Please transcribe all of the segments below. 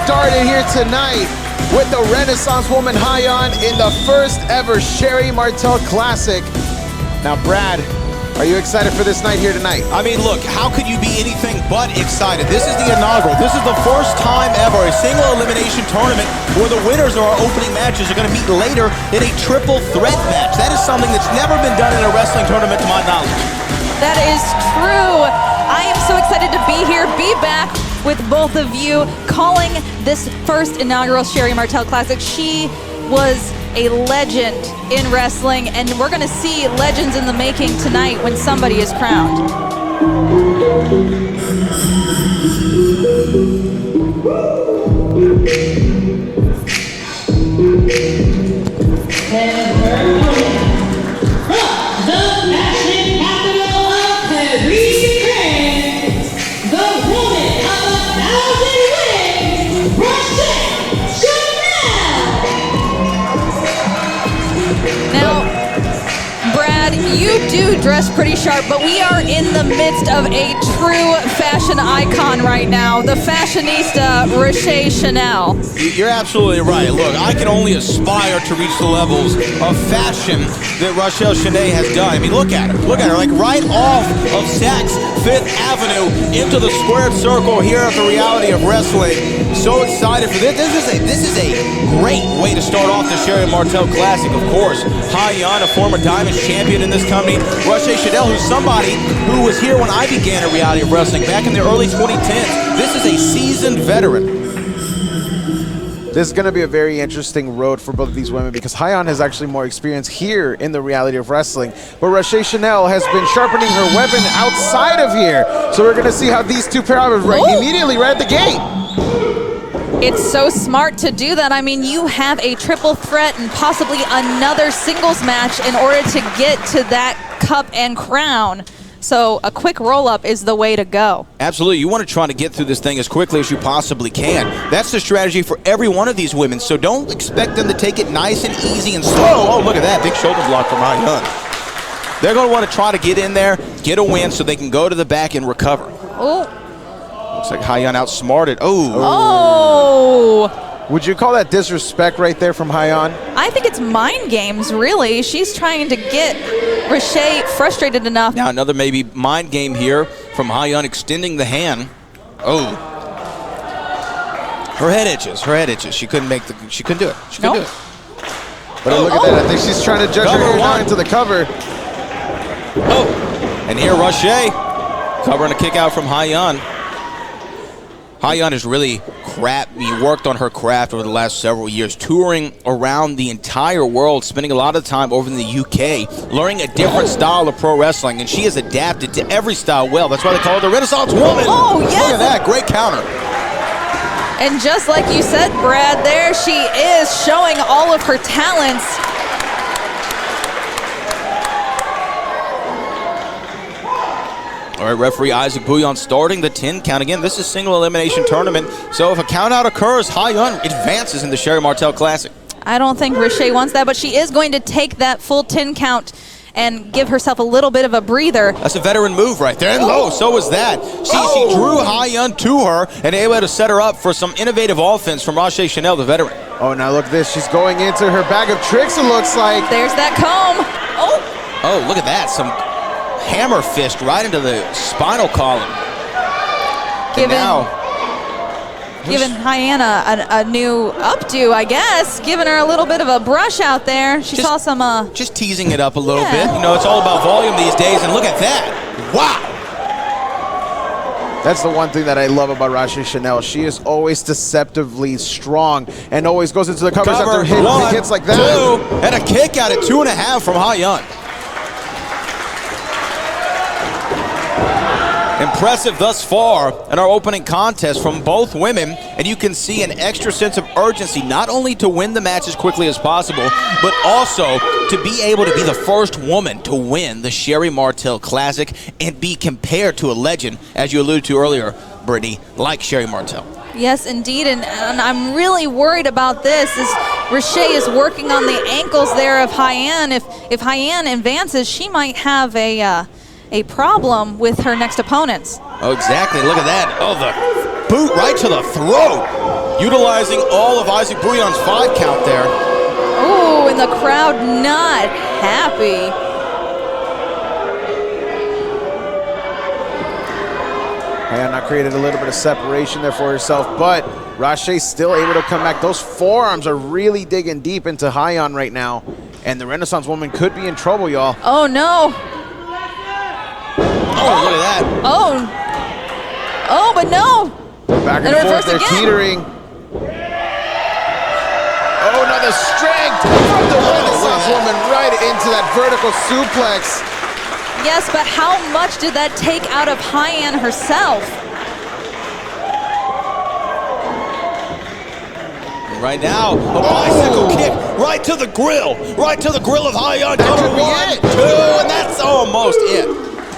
started here tonight with the Renaissance woman Hyan in the first ever Sherry Martel Classic. Now, Brad, are you excited for this night here tonight? I mean, look, how could you be anything but excited? This is the inaugural. This is the first time ever a single elimination tournament where the winners of our opening matches are going to meet later in a triple threat match. That is something that's never been done in a wrestling tournament to my knowledge. That is true. I am so excited to be here, be back with both of you, calling this first inaugural Sherry Martel Classic. She was a legend in wrestling, and we're going to see legends in the making tonight when somebody is crowned. You do dress pretty sharp, but we are in the midst of a true fashion icon right now, the fashionista Raché Chanel. You're absolutely right. Look, I can only aspire to reach the levels of fashion that Raché Chanel has done. I mean, look at her. Look at her, like right off of Saks Fifth Avenue into the squared circle here at the Reality of Wrestling. So excited for this. This is a great way to start off the Sherry Martel Classic, of course. Hyan, a former Diamonds champion in this company. Raché Chanel, who's somebody who was here when I began at Reality of Wrestling back in the early 2010s. This is a seasoned veteran. This is going to be a very interesting road for both of these women because Hyan has actually more experience here in the Reality of Wrestling, but Raché Chanel has been sharpening her weapon outside of here. So we're going to see how these two pair up immediately right at the gate. It's so smart to do that. I mean, you have a triple threat and possibly another singles match in order to get to that cup and crown. So a quick roll-up is the way to go. Absolutely. You want to try to get through this thing as quickly as you possibly can. That's the strategy for every one of these women. So don't expect them to take it nice and easy and slow. Oh, look at that. Big shoulder block from Hyan. They're going to want to try to get in there, get a win so they can go to the back and recover. Oh. Looks like Hyan outsmarted. Oh. Would you call that disrespect right there from Hyan? I think it's mind games, really. She's trying to get Raché frustrated enough. Now another maybe mind game here from Hyan extending the hand. Oh. Her head itches. Her head itches. She couldn't do it. She couldn't do it. But look at that. I think she's trying to judge her hair into the cover. Oh. And here Raché covering a kick out from Hyan. Hyan has really worked on her craft over the last several years, touring around the entire world, spending a lot of time over in the UK, learning a different style of pro wrestling, and she has adapted to every style well. That's why they call her the Renaissance woman. Oh, yes. Look at that, great counter. And just like you said, Brad, there she is showing all of her talents. All right, referee Isaac Bouillon starting the 10 count. Again, this is single elimination tournament, so if a count out occurs, Hyan advances in the Sherry Martel Classic. I don't think Raché wants that, but she is going to take that full 10 count and give herself a little bit of a breather. That's a veteran move right there, and so was that. She drew Hyan to her and able to set her up for some innovative offense from Raché Chanel, the veteran. Oh, now look at this. She's going into her bag of tricks, it looks like. There's that comb. Oh, look at that. Some hammer fist right into the spinal column. Giving Hyan a new updo, I guess. Giving her a little bit of a brush out there. She saw some... Just teasing it up a little bit. You know, it's all about volume these days, and look at that. Wow. That's the one thing that I love about Raché Chanel. She is always deceptively strong and always goes into the covers after hits like that. 2, and a kick out at 2.5 from Hyan. Impressive thus far in our opening contest from both women, and you can see an extra sense of urgency, not only to win the match as quickly as possible, but also to be able to be the first woman to win the Sherry Martel Classic and be compared to a legend, as you alluded to earlier, Brittany, like Sherry Martel. Yes, indeed, and I'm really worried about this. As Raché is working on the ankles there of Hyan. If Hyan advances, she might have a problem with her next opponents. Oh, exactly. Look at that. Oh, the boot right to the throat. utilizing all of Isaac Bouillon's 5 count there. Ooh, and the crowd not happy. Hyan created a little bit of separation there for herself, but Raché still able to come back. Those forearms are really digging deep into Hyan right now, and the Renaissance woman could be in trouble, y'all. Oh, no. Oh, look at that. Oh, but no. Back and forth, they're teetering. Oh, another strength from the Renaissance woman right into that vertical suplex. Yes, but how much did that take out of Hyan herself? Right now, a bicycle kick right to the grill. Right to the grill of Hyan. Cover 1, 2, and that's almost it.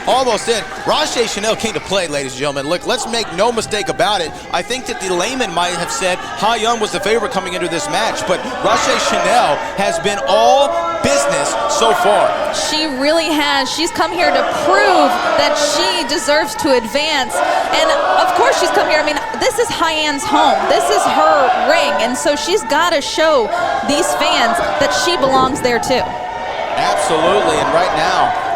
Almost in. Raché Chanel came to play, ladies and gentlemen. Look, let's make no mistake about it. I think that the layman might have said Hyan was the favorite coming into this match, but Raché Chanel has been all business so far. She really has. She's come here to prove that she deserves to advance. And of course she's come here. I mean, this is Hyan's home. This is her ring. And so she's got to show these fans that she belongs there too. Absolutely. And right now,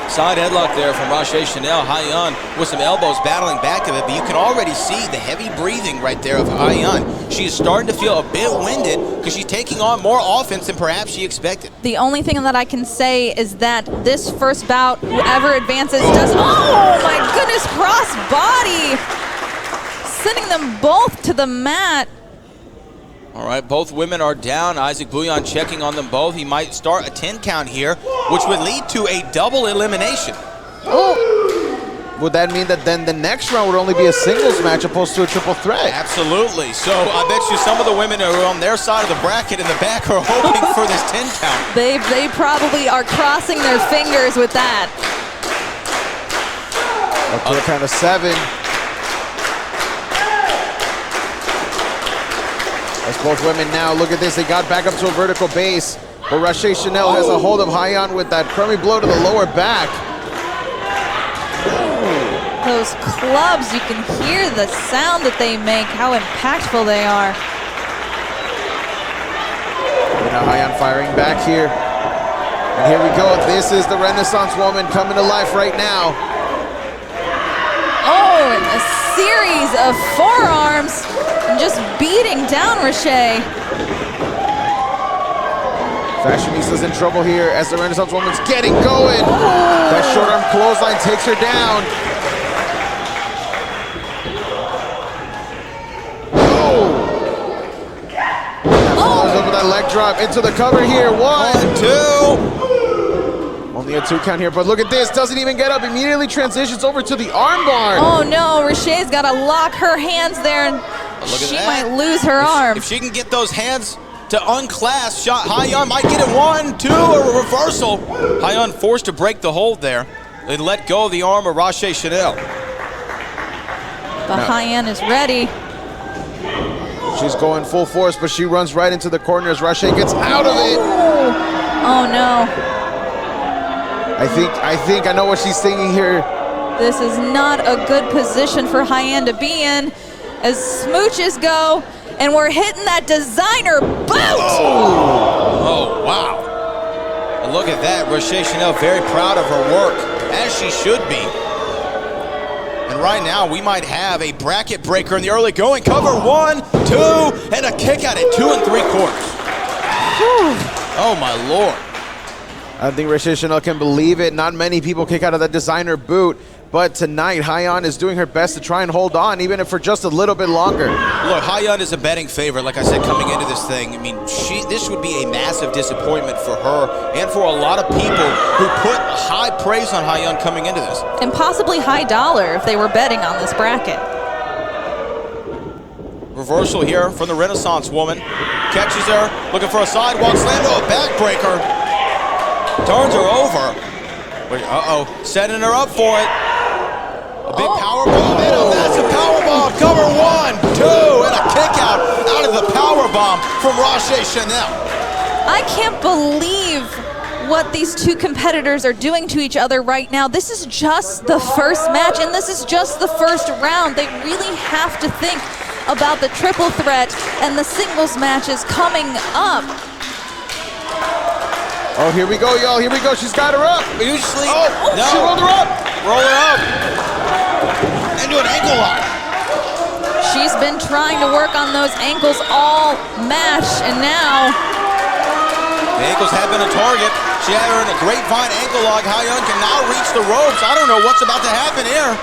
side headlock there from Raché Chanel. Hyan with some elbows battling back of it, but you can already see the heavy breathing right there of Hyan. She is starting to feel a bit winded because she's taking on more offense than perhaps she expected. The only thing that I can say is that this first bout, whoever advances does, oh my goodness, cross body, sending them both to the mat. All right, both women are down. Isaac Bouillon checking on them both. He might start a 10 count here, which would lead to a double elimination. Oh. Would that mean that then the next round would only be a singles match opposed to a triple threat? Absolutely. So I bet you some of the women who are on their side of the bracket in the back are hoping for this 10 count. They probably are crossing their fingers with that. Up to a count of 7. As both women now, look at this, they got back up to a vertical base, but Raché Chanel has a hold of Hyan with that crummy blow to the lower back. Those clubs, you can hear the sound that they make, how impactful they are. And now Hyan firing back here. And here we go, this is the Renaissance woman coming to life right now. Oh, and a series of forearms. Just beating down Raché. Fashionista's in trouble here as the Renaissance woman's getting going. That short arm clothesline takes her down. Follows up with that leg drop into the cover here. 1, 2. Only a 2 count here, but look at this. Doesn't even get up. Immediately transitions over to the armbar. Oh no, Raché's got to lock her hands there, and she might lose her arm. If she can get those hands to unclasp, Hyan might get it 1, 2, or a reversal. Hyan forced to break the hold there and let go of the arm of Raché Chanel. But Hyan is ready. She's going full force, but she runs right into the corner as Raché gets out of it. Oh no. I think I know what she's thinking here. This is not a good position for Hyan to be in as smooches go, and we're hitting that designer boot. Oh wow. And look at that, Raché Chanel very proud of her work, as she should be. And right now, we might have a bracket breaker in the early going. Cover 1, 2, and a kick out at 2 3/4. Oh my Lord. I think Raché Chanel can believe it. Not many people kick out of that designer boot, but tonight Hyan is doing her best to try and hold on, even if for just a little bit longer. Look, Hyan is a betting favorite, like I said, coming into this thing. I mean, this would be a massive disappointment for her and for a lot of people who put high praise on Hyan coming into this. And possibly high dollar if they were betting on this bracket. Reversal here from the Renaissance woman. Catches her, looking for a sidewalk slam to a backbreaker. Turns her over. Uh-oh, setting her up for it. A big power bomb and a massive power bomb. Cover 1, 2, and a kick out of the power bomb from Raché Chanel. I can't believe what these two competitors are doing to each other right now. This is just the first match, and this is just the first round. They really have to think about the triple threat and the singles matches coming up. Oh, here we go, y'all. Here we go. She's got her up. Usually, no. She rolled her up. Roll her up. Into an ankle lock. She's been trying to work on those ankles all match, and now the ankles have been a target. She had her in a grapevine ankle lock. Hyan can now reach the ropes. I don't know what's about to happen here.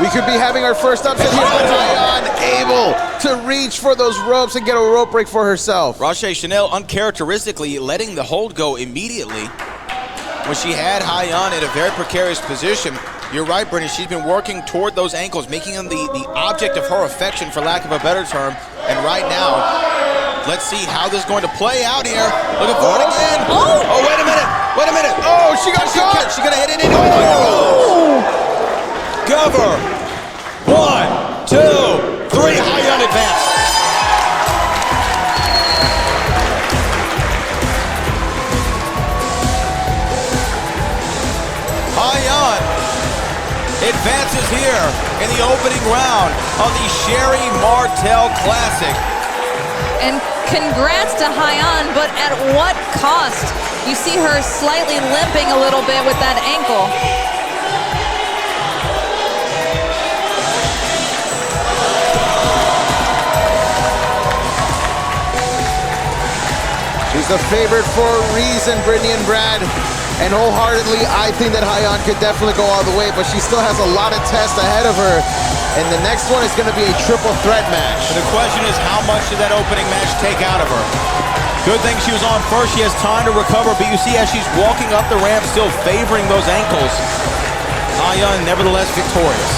We could be having our first upset here, but Hyan able to reach for those ropes and get a rope break for herself. Raché Chanel uncharacteristically letting the hold go immediately when she had Hyan in a very precarious position. You're right, Brittany. She's been working toward those ankles, making them the object of her affection, for lack of a better term. And right now, let's see how this is going to play out here. Looking for it again. Oh, wait a minute. Wait a minute. Oh, she got caught. She's going to hit it into it. Cover. 1, 2, 3. Hyan advance. Hyan advances here in the opening round of the Sherry Martel Classic. And congrats to Hyan, but at what cost? You see her slightly limping a little bit with that ankle. She's the favorite for a reason, Brittany and Brad. And wholeheartedly, I think that Hyan could definitely go all the way, but she still has a lot of tests ahead of her. And the next one is going to be a triple threat match. And the question is, how much did that opening match take out of her? Good thing she was on first. She has time to recover, but you see as she's walking up the ramp, still favoring those ankles. Hyan nevertheless victorious.